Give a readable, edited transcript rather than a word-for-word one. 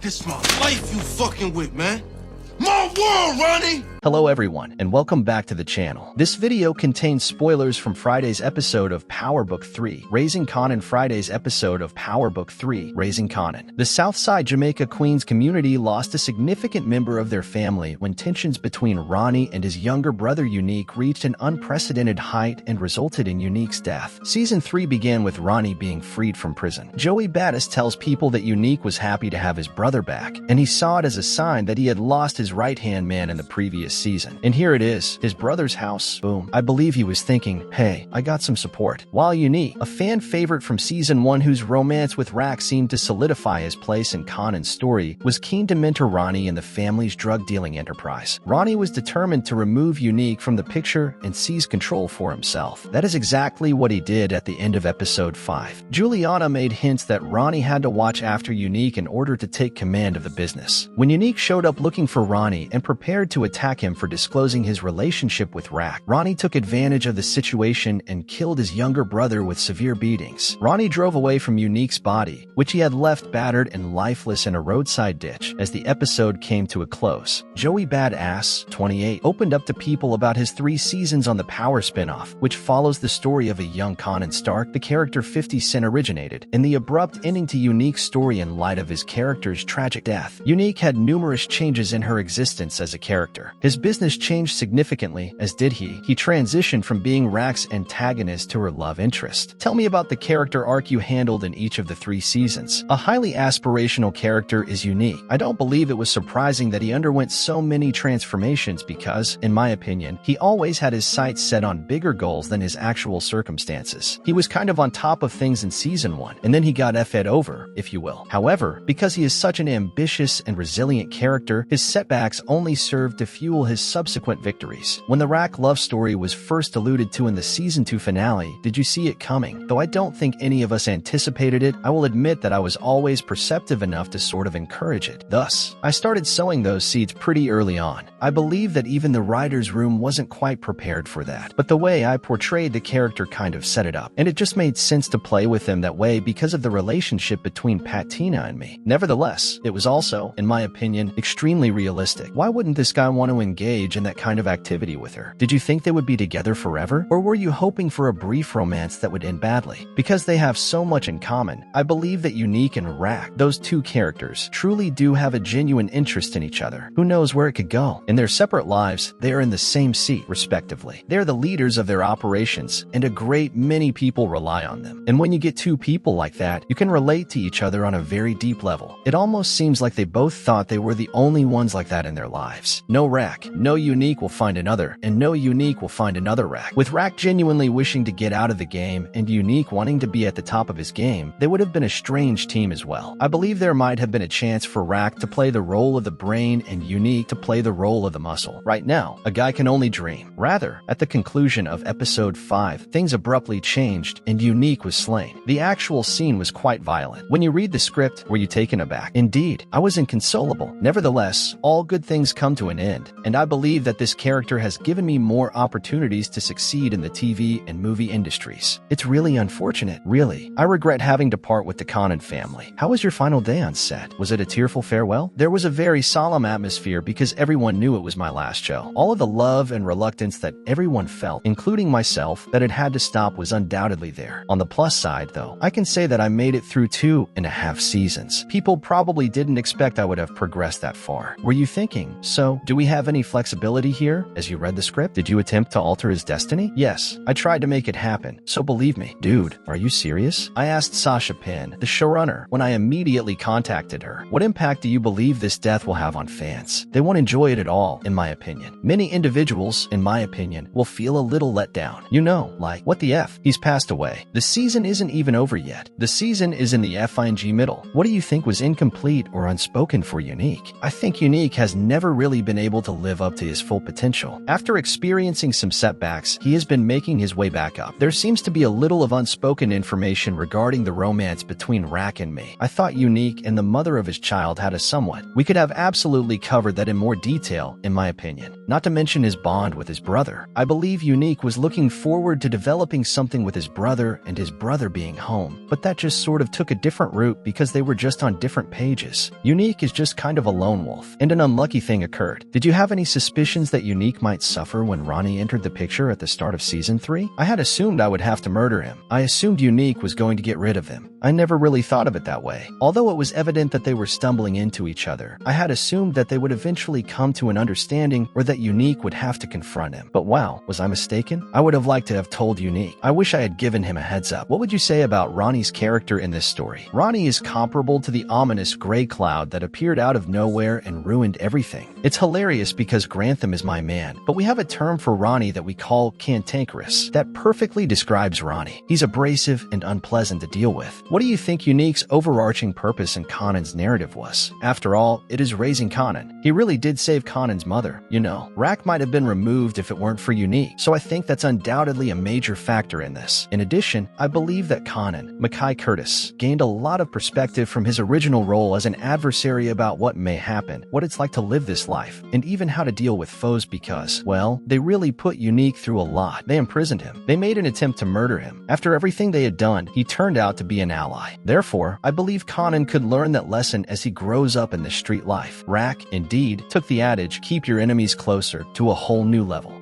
This my life you fucking with, man. My world, Ronnie! Hello everyone, and welcome back to the channel. This video contains spoilers from Friday's episode of Power Book 3, Raising Kanan Friday's episode of Power Book 3, Raising Kanan. The southside Jamaica Queens community lost a significant member of their family when tensions between Ronnie and his younger brother Unique reached an unprecedented height and resulted in Unique's death. Season 3 began with Ronnie being freed from prison. Bada tells people that Unique was happy to have his brother back, and he saw it as a sign that he had lost his right-hand man in the previous season. And here it is, his brother's house. Boom. I believe he was thinking, hey, I got some support. While Unique, a fan favorite from Season 1 whose romance with Rack seemed to solidify his place in Kanan's story, was keen to mentor Ronnie in the family's drug-dealing enterprise. Ronnie was determined to remove Unique from the picture and seize control for himself. That is exactly what he did at the end of Episode 5. Juliana made hints that Ronnie had to watch after Unique in order to take command of the business. When Unique showed up looking for Ronnie and prepared to attack him for disclosing his relationship with Rack, Ronnie took advantage of the situation and killed his younger brother with severe beatings. Ronnie drove away from Unique's body, which he had left battered and lifeless in a roadside ditch. As the episode came to a close, Bada, 28, opened up to people about his 3 seasons on the Power spinoff, which follows the story of a young Kanan Stark. The character 50 Cent originated in the abrupt ending to Unique's story in light of his character's tragic death. Unique had numerous changes in her existence as a character. His business changed significantly, as did he. He transitioned from being Rack's antagonist to her love interest. Tell me about the character arc you handled in each of the 3 seasons. A highly aspirational character is Unique. I don't believe it was surprising that he underwent so many transformations because, in my opinion, he always had his sights set on bigger goals than his actual circumstances. He was kind of on top of things in Season 1, and then he got F'd over, if you will. However, because he is such an ambitious and resilient character, his setbacks only served to fuel his subsequent victories. When the Rack love story was first alluded to in the Season 2 finale, did you see it coming? Though I don't think any of us anticipated it, I will admit that I was always perceptive enough to sort of encourage it. Thus, I started sowing those seeds pretty early on. I believe that even the writer's room wasn't quite prepared for that, but the way I portrayed the character kind of set it up, and it just made sense to play with him that way because of the relationship between Patina and me. Nevertheless, it was also, in my opinion, extremely realistic. Why wouldn't this guy want to engage in that kind of activity with her? Did you think they would be together forever? Or were you hoping for a brief romance that would end badly? Because they have so much in common, I believe that Unique and Rack, those 2 characters, truly do have a genuine interest in each other. Who knows where it could go? In their separate lives, they are in the same seat, respectively. They are the leaders of their operations, and a great many people rely on them. And when you get 2 people like that, you can relate to each other on a very deep level. It almost seems like they both thought they were the only ones like that in their lives. No Rack, no Unique will find another, and no Unique will find another Rack. With Rack genuinely wishing to get out of the game and Unique wanting to be at the top of his game, they would have been a strange team as well. I believe there might have been a chance for Rack to play the role of the brain and Unique to play the role of the muscle. Right now, a guy can only dream. Rather, at the conclusion of Episode 5, things abruptly changed and Unique was slain. The actual scene was quite violent. When you read the script, were you taken aback? Indeed, I was inconsolable. Nevertheless, all good things come to an end, and I believe that this character has given me more opportunities to succeed in the TV and movie industries. It's really unfortunate, really. I regret having to part with the Kanan family. How was your final day on set? Was it a tearful farewell? There was a very solemn atmosphere because everyone knew it was my last show. All of the love and reluctance that everyone felt, including myself, that it had to stop was undoubtedly there. On the plus side, though, I can say that I made it through 2.5 seasons. People probably didn't expect I would have progressed that far. Were you thinking, so, do we have any flexibility here? As you read the script, did you attempt to alter his destiny? Yes, I tried to make it happen, so believe me. Dude, are you serious? I asked Sasha Penn, the showrunner, when I immediately contacted her. What impact do you believe this death will have on fans? They won't enjoy it at all, in my opinion. Many individuals, in my opinion, will feel a little let down. You know, like, what the F? He's passed away. The season isn't even over yet. The season is in the FING middle. What do you think was incomplete or unspoken for Unique? I think Unique has never really been able to live up to his full potential. After experiencing some setbacks, he has been making his way back up. There seems to be a little of unspoken information regarding the romance between Rak and me. I thought Unique and the mother of his child had a somewhat. We could have absolutely covered that in more detail, in my opinion. Not to mention his bond with his brother. I believe Unique was looking forward to developing something with his brother and his brother being home, but that just sort of took a different route because they were just on different pages. Unique is just kind of a lone wolf, and an unlucky thing occurred. Did you have any suspicions that Unique might suffer when Ronnie entered the picture at the start of Season 3? I had assumed I would have to murder him. I assumed Unique was going to get rid of him. I never really thought of it that way. Although it was evident that they were stumbling into each other, I had assumed that they would eventually come to an understanding or that Unique would have to confront him. But wow, was I mistaken? I would have liked to have told Unique. I wish I had given him a heads up. What would you say about Ronnie's character in this story? Ronnie is comparable to the ominous gray cloud that appeared out of nowhere and ruined everything. It's hilarious because Grantham is my man, but we have a term for Ronnie that we call cantankerous. That perfectly describes Ronnie. He's abrasive and unpleasant to deal with. What do you think Unique's overarching purpose in Kanan's narrative was? After all, it is raising Kanan. He really did save Kanan's mother. You know, Rak might have been removed if it weren't for Unique, so I think that's undoubtedly a major factor in this. In addition, I believe that Kanan, Mackay Curtis, gained a lot of perspective from his original role as an adversary about what may happen, what it's like to live this life, and even how to deal with foes because, well, they really put Unique through a lot. They imprisoned him. They made an attempt to murder him. After everything they had done, he turned out to be an ally. Therefore, I believe Kanan could learn that lesson as he grows up in the street life. Rak, indeed, took the adage, keep your enemies closer, to a whole new level.